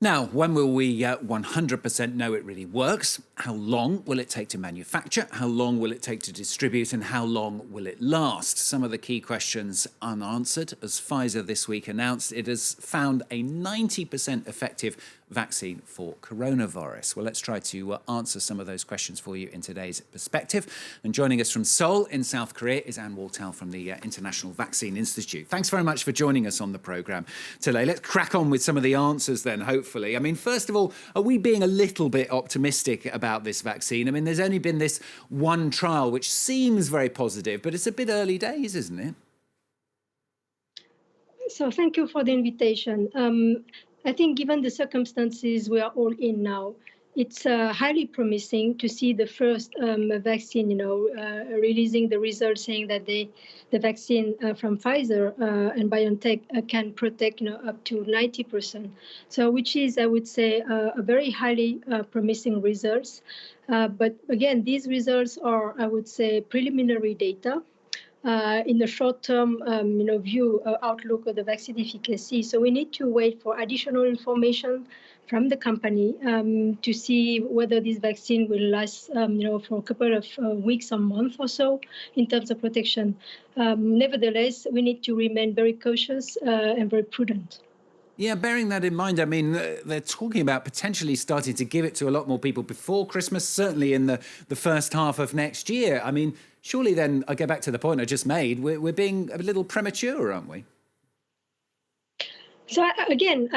Now, when will we 100% know it really works? How long will it take to manufacture? How long will it take to distribute? And how long will it last? Some of the key questions unanswered, as Pfizer this week announced it has found a 90% effective vaccine for coronavirus. Well, let's try to answer some of those questions for you in today's perspective. And joining us from Seoul in South Korea is Anh Wartel from the International Vaccine Institute. Thanks very much for joining us on the programme today. Let's crack on with some of the answers then, hopefully. I mean, first of all, are we being a little bit optimistic about this vaccine? I mean, there's only been this one trial, which seems very positive, but it's a bit early days, isn't it? So thank you for the invitation. I think given the circumstances we are all in now, it's highly promising to see the first vaccine, releasing the results saying that the vaccine from Pfizer and BioNTech can protect, up to 90%. So which is, I would say, a very highly promising results. But again, these results are, I would say, preliminary data. In the short-term, view outlook of the vaccine efficacy. So we need to wait for additional information from the company to see whether this vaccine will last, for a couple of weeks or months or so in terms of protection. Nevertheless, we need to remain very cautious and very prudent. Yeah, bearing that in mind, I mean, they're talking about potentially starting to give it to a lot more people before Christmas, certainly in the first half of next year. I mean, surely then, I go back to the point I just made, we're being a little premature, aren't we? So again,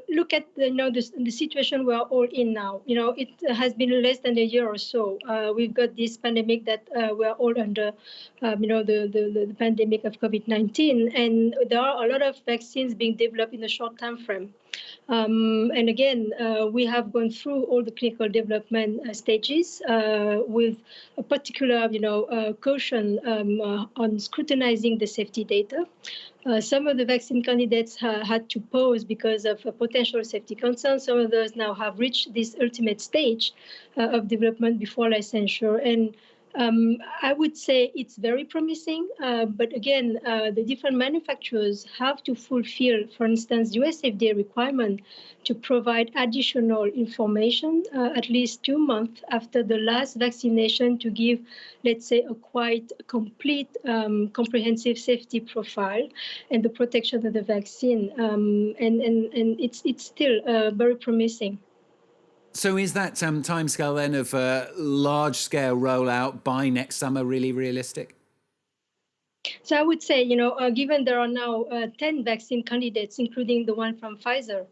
look at the situation we're all in now. It has been less than a year or so. We've got this pandemic that we're all under, the pandemic of COVID-19, and there are a lot of vaccines being developed in a short time frame. And again, we have gone through all the clinical development stages with a particular, caution on scrutinizing the safety data. Some of the vaccine candidates had to pause because of potential safety concerns. Some of those now have reached this ultimate stage of development before licensure. And I would say it's very promising, but again, the different manufacturers have to fulfill, for instance, US FDA requirement to provide additional information at least 2 months after the last vaccination to give, let's say, a quite complete, comprehensive safety profile and the protection of the vaccine. And it's still very promising. So is that timescale then of large-scale rollout by next summer really realistic? So I would say, given there are now 10 vaccine candidates, including the one from Pfizer,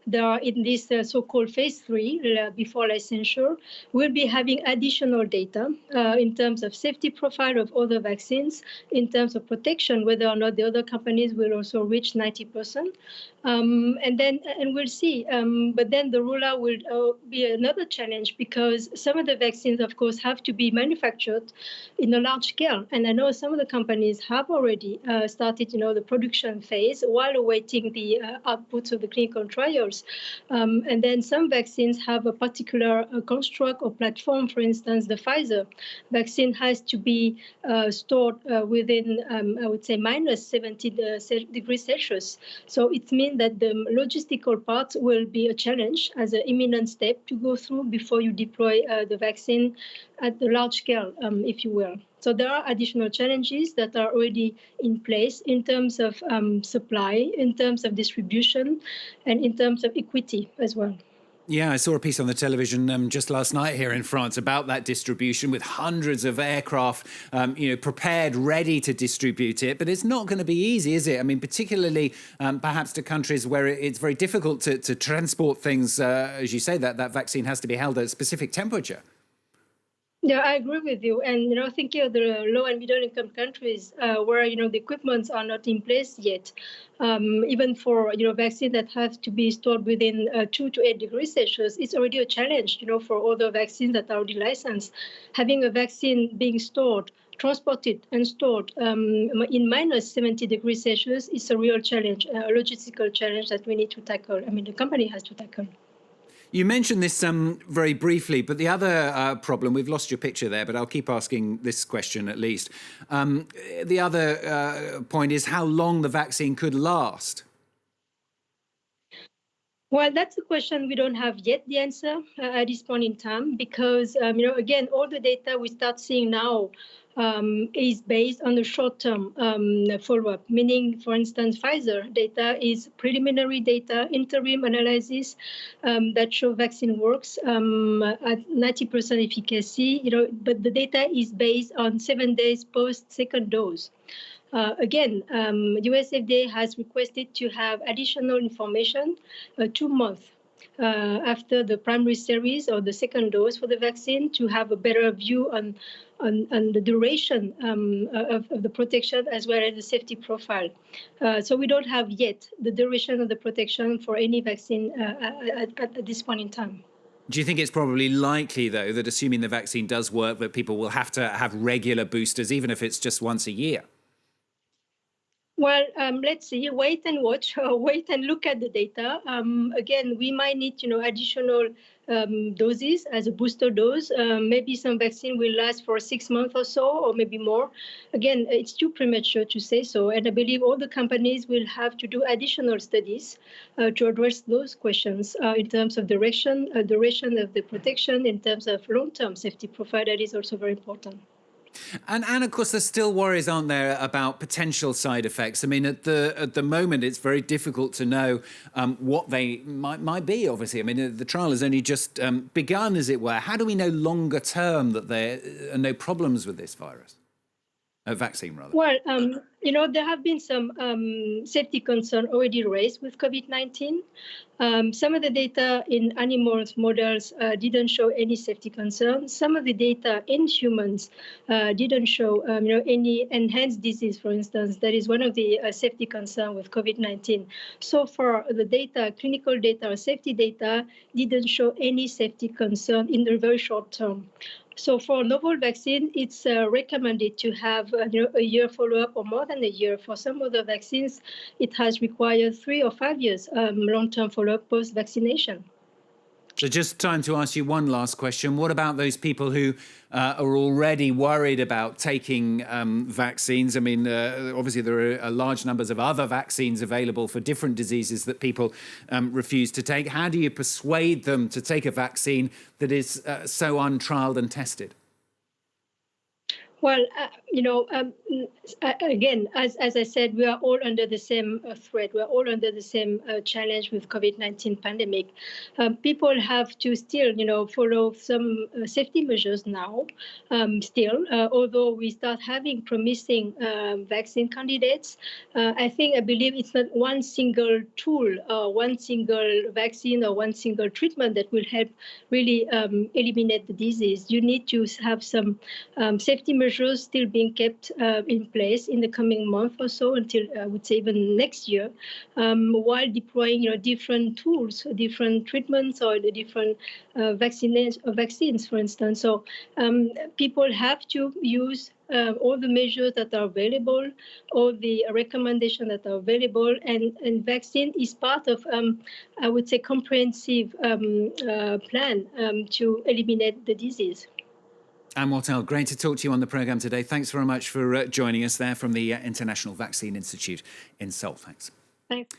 they are in this so-called phase 3 before licensure. We'll be having additional data in terms of safety profile of other vaccines, in terms of protection, whether or not the other companies will also reach 90%. And we'll see. But then the rollout will be another challenge because some of the vaccines, of course, have to be manufactured in a large scale. And I know some of the companies have already started, the production phase while awaiting the outputs of the clinical trials. And then some vaccines have a particular construct or platform. For instance, the Pfizer vaccine has to be stored within, I would say, minus 70 degrees Celsius. So it means that the logistical part will be a challenge as an imminent step to go through before you deploy the vaccine at the large scale, if you will. So there are additional challenges that are already in place in terms of supply, in terms of distribution, and in terms of equity as well. Yeah, I saw a piece on the television just last night here in France about that distribution with hundreds of aircraft, prepared, ready to distribute it. But it's not going to be easy, is it? I mean, particularly perhaps to countries where it's very difficult to transport things. As you say, that vaccine has to be held at a specific temperature. Yeah, I agree with you. And, thinking of the low and middle income countries where, the equipments are not in place yet, even for, vaccines that have to be stored within 2 to 8 degrees Celsius, it's already a challenge, for other vaccines that are already licensed. Having a vaccine being stored, transported and stored in minus 70 degrees Celsius is a real challenge, a logistical challenge that we need to tackle. I mean, the company has to tackle. You mentioned this very briefly, but the other problem, we've lost your picture there, but I'll keep asking this question at least. The other point is how long the vaccine could last. Well, that's a question we don't have yet the answer at this point in time because, again, all the data we start seeing now is based on the short-term follow-up, meaning, for instance, Pfizer data is preliminary data, interim analysis that show vaccine works at 90% efficacy, but the data is based on 7 days post-second dose. Again, US FDA has requested to have additional information 2 months after the primary series or the second dose for the vaccine to have a better view on the duration of the protection as well as the safety profile. So we don't have yet the duration of the protection for any vaccine at this point in time. Do you think it's probably likely, though, that assuming the vaccine does work, that people will have to have regular boosters, even if it's just once a year? Well, let's see. Wait and watch. Wait and look at the data. Again, we might need, additional doses as a booster dose. Maybe some vaccine will last for 6 months or so, or maybe more. Again, it's too premature to say so. And I believe all the companies will have to do additional studies to address those questions in terms of duration of the protection, in terms of long-term safety profile. That is also very important. And of course, there's still worries, aren't there, about potential side effects? I mean, at the moment, it's very difficult to know what they might be. Obviously, I mean, the trial has only just begun, as it were. How do we know longer term that there are no problems with this virus? Vaccine, rather. Well, there have been some safety concerns already raised with COVID-19. Some of the data in animals models didn't show any safety concerns. Some of the data in humans didn't show, any enhanced disease, for instance. That is one of the safety concerns with COVID-19. So far, the data, clinical data, or safety data, didn't show any safety concern in the very short term. So for novel vaccine, it's recommended to have a year follow-up or more than a year. For some other vaccines, it has required 3 or 5 years long-term follow-up post-vaccination. So just time to ask you one last question. What about those people who are already worried about taking vaccines? I mean, obviously there are large numbers of other vaccines available for different diseases that people refuse to take. How do you persuade them to take a vaccine that is so untrialed and tested? Well, again, as I said, we are all under the same threat. We are all under the same challenge with COVID-19 pandemic. People have to still, follow some safety measures now. Although we start having promising vaccine candidates, I believe it's not one single tool, one single vaccine, or one single treatment that will help really eliminate the disease. You need to have some safety measures still being kept in place in the coming month or so until I would say even next year, while deploying different tools, different treatments, or the different vaccines, for instance. So people have to use all the measures that are available, all the recommendations that are available, and vaccine is part of, I would say, comprehensive plan to eliminate the disease. Anh Wartel, great to talk to you on the programme today. Thanks very much for joining us there from the International Vaccine Institute in Seoul. Thanks. Thanks.